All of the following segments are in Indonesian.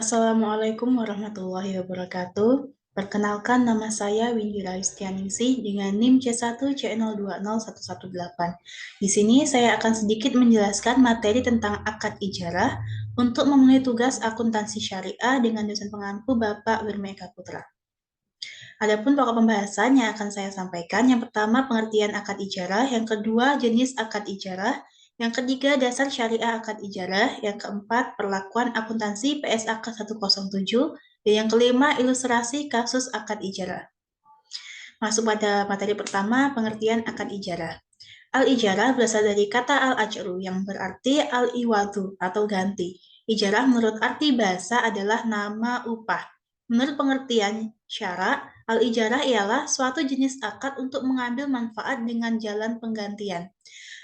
Assalamualaikum warahmatullahi wabarakatuh. Perkenalkan nama saya Windy Raistianingsih dengan NIM C1C020118. Di sini saya akan sedikit menjelaskan materi tentang akad ijarah untuk memenuhi tugas akuntansi syariah dengan dosen pengampu Bapak Wirma Eka Putra. Adapun pokok pembahasan yang akan saya sampaikan, yang pertama pengertian akad ijarah, yang kedua jenis akad ijarah, yang ketiga dasar syariah akad ijarah, yang keempat perlakuan akuntansi PSAK 107, dan yang kelima ilustrasi kasus akad ijarah. Masuk pada materi pertama, pengertian akad ijarah. Al-ijarah berasal dari kata al-ajru yang berarti al-iwadu atau ganti. Ijarah menurut arti bahasa adalah nama upah. Menurut pengertian syara, al-ijarah ialah suatu jenis akad untuk mengambil manfaat dengan jalan penggantian.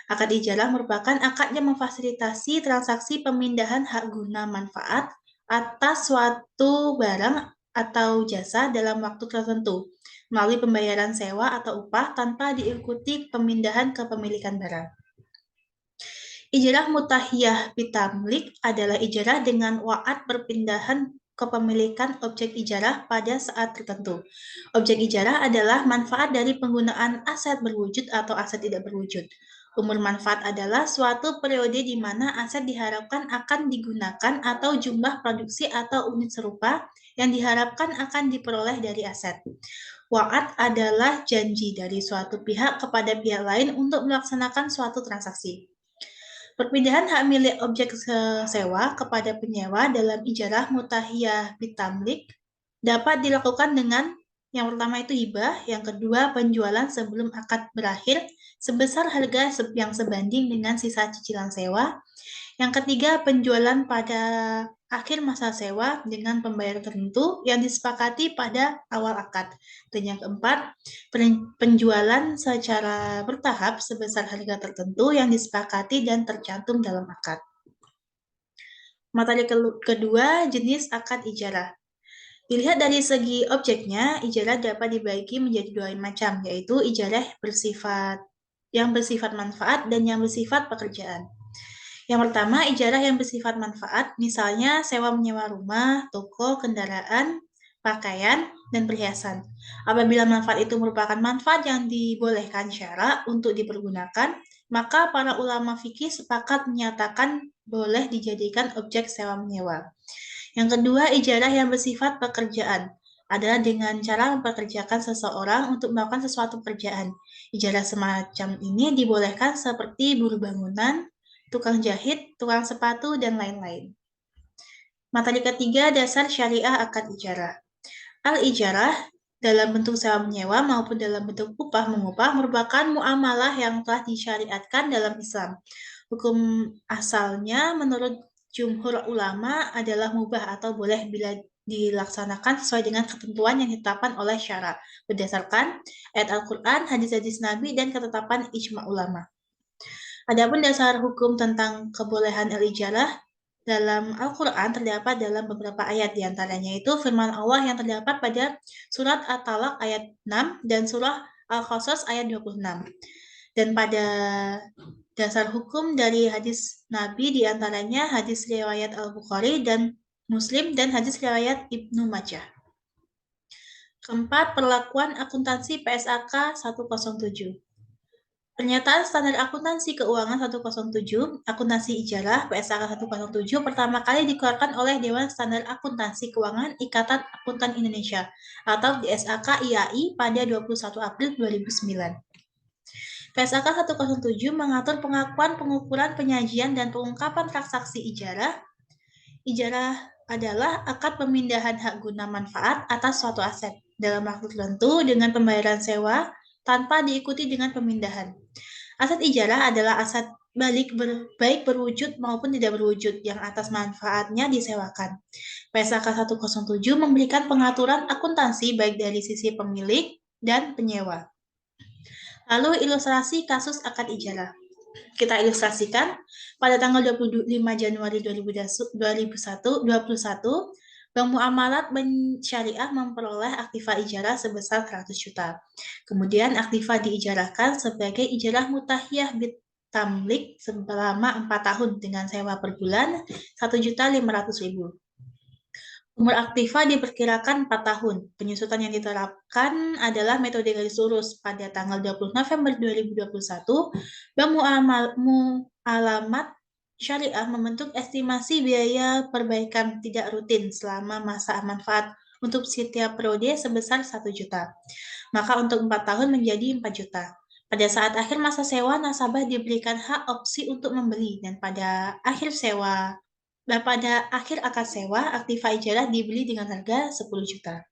Akad ijarah merupakan akad yang memfasilitasi transaksi pemindahan hak guna manfaat atas suatu barang atau jasa dalam waktu tertentu melalui pembayaran sewa atau upah tanpa diikuti pemindahan kepemilikan barang. Ijarah mutahiyah bitamlik adalah ijarah dengan wa'ad perpindahan kepemilikan objek ijarah pada saat tertentu. Objek ijarah adalah manfaat dari penggunaan aset berwujud atau aset tidak berwujud. Umur manfaat adalah suatu periode di mana aset diharapkan akan digunakan atau jumlah produksi atau unit serupa yang diharapkan akan diperoleh dari aset. Wa'ad adalah janji dari suatu pihak kepada pihak lain untuk melaksanakan suatu transaksi. Perpindahan hak milik objek sewa kepada penyewa dalam ijarah mutahiyah bitamlik dapat dilakukan dengan yang pertama itu hibah, yang kedua penjualan sebelum akad berakhir sebesar harga yang sebanding dengan sisa cicilan sewa, yang ketiga, penjualan pada akhir masa sewa dengan pembayaran tertentu yang disepakati pada awal akad. Dan yang keempat, penjualan secara bertahap sebesar harga tertentu yang disepakati dan tercantum dalam akad. Materi kedua, jenis akad ijarah. Dilihat dari segi objeknya, ijarah dapat dibagi menjadi dua macam, yaitu ijarah yang bersifat manfaat dan yang bersifat pekerjaan. Yang pertama, ijarah yang bersifat manfaat, misalnya sewa menyewa rumah, toko, kendaraan, pakaian, dan perhiasan. Apabila manfaat itu merupakan manfaat yang dibolehkan syara untuk dipergunakan, maka para ulama fikih sepakat menyatakan boleh dijadikan objek sewa menyewa. Yang kedua, ijarah yang bersifat pekerjaan adalah dengan cara mempekerjakan seseorang untuk melakukan sesuatu pekerjaan. Ijarah semacam ini dibolehkan seperti buruh bangunan, tukang jahit, tukang sepatu, dan lain-lain. Materi ketiga, dasar syariah akad ijarah. Al-ijarah dalam bentuk sewa menyewa maupun dalam bentuk upah mengupah merupakan muamalah yang telah disyariatkan dalam Islam. Hukum asalnya menurut jumhur ulama adalah mubah atau boleh bila dilaksanakan sesuai dengan ketentuan yang ditetapkan oleh syara berdasarkan ayat Al-Quran, hadis-hadis Nabi, dan ketetapan ijma ulama. Adapun dasar hukum tentang kebolehan al-ijarah dalam Al-Quran terdapat dalam beberapa ayat, diantaranya itu firman Allah yang terdapat pada surat At-Talaq ayat 6 dan surah Al-Qasas ayat 26. Dan pada dasar hukum dari hadis Nabi diantaranya hadis riwayat Al-Bukhari dan Muslim dan hadis riwayat Ibnu Majah. Keempat, perlakuan akuntansi PSAK 107. Pernyataan Standar Akuntansi Keuangan 107, Akuntansi Ijarah PSAK 107 pertama kali dikeluarkan oleh Dewan Standar Akuntansi Keuangan Ikatan Akuntan Indonesia atau DSAK IAI pada 21 April 2009. PSAK 107 mengatur pengakuan, pengukuran, penyajian, dan pengungkapan transaksi ijarah. Ijarah adalah akad pemindahan hak guna manfaat atas suatu aset dalam waktu tertentu dengan pembayaran sewa tanpa diikuti dengan pemindahan. Aset ijarah adalah aset baik berwujud maupun tidak berwujud yang atas manfaatnya disewakan. PSAK 107 memberikan pengaturan akuntansi baik dari sisi pemilik dan penyewa. Lalu ilustrasi kasus akad ijarah. Kita ilustrasikan pada tanggal 25 Januari 2021, Bank Muamalat Syariah memperoleh aktiva ijarah sebesar 100 juta. Kemudian aktiva diijarahkan sebagai ijarah mutahiyah bitamlik selama 4 tahun dengan sewa per bulan 1.500.000. Umur aktiva diperkirakan 4 tahun. Penyusutan yang diterapkan adalah metode garis lurus. Pada tanggal 20 November 2021, Bank Mu'alamat Syariah membentuk estimasi biaya perbaikan tidak rutin selama masa manfaat untuk setiap periode sebesar 1 juta. Maka untuk 4 tahun menjadi 4 juta. Pada saat akhir masa sewa, nasabah diberikan hak opsi untuk membeli dan pada akhir akad sewa, aktiva ijarah dibeli dengan harga 10 juta.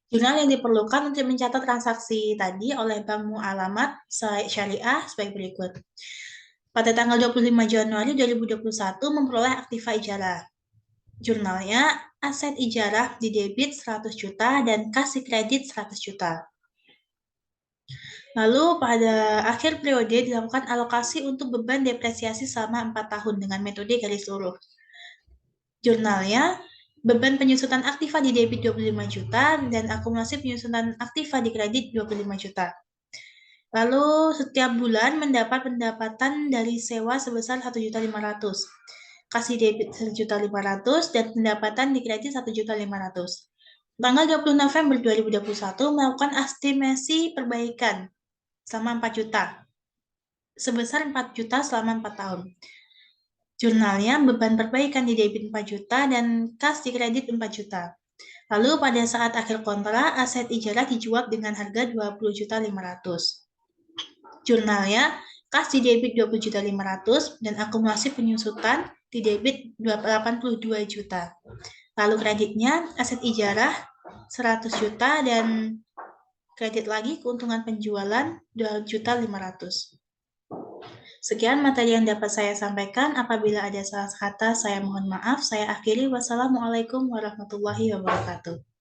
Jurnal yang diperlukan untuk mencatat transaksi tadi oleh Bank Mu'alamat Syariah sebagai berikut. Pada tanggal 25 Januari 2021 memperoleh aktiva ijarah. Jurnalnya, aset ijarah didebit 100 juta dan kasih kredit 100 juta. Lalu pada akhir periode dilakukan alokasi untuk beban depresiasi selama 4 tahun dengan metode garis lurus. Jurnalnya, beban penyusutan aktiva di debit 25 juta dan akumulasi penyusutan aktiva di kredit 25 juta. Lalu setiap bulan mendapat pendapatan dari sewa sebesar 1.500.000. Kasih debit 1.500.000 dan pendapatan di kredit 1.500.000. Tanggal 20 November 2021 melakukan estimasi perbaikan selama 4 juta. Sebesar 4 juta selama 4 tahun. Jurnalnya beban perbaikan di debit 4 juta dan kas di kredit 4 juta. Lalu pada saat akhir kontrak, aset ijarah dijual dengan harga 20.500.000. Jurnalnya, kas di debit 20.500.000 dan akumulasi penyusutan di debit 82 juta. Lalu kreditnya, aset ijarah 100 juta dan kredit lagi keuntungan penjualan 2.500.000. Sekian materi yang dapat saya sampaikan. Apabila ada salah kata, saya mohon maaf. Saya akhiri. Wassalamualaikum warahmatullahi wabarakatuh.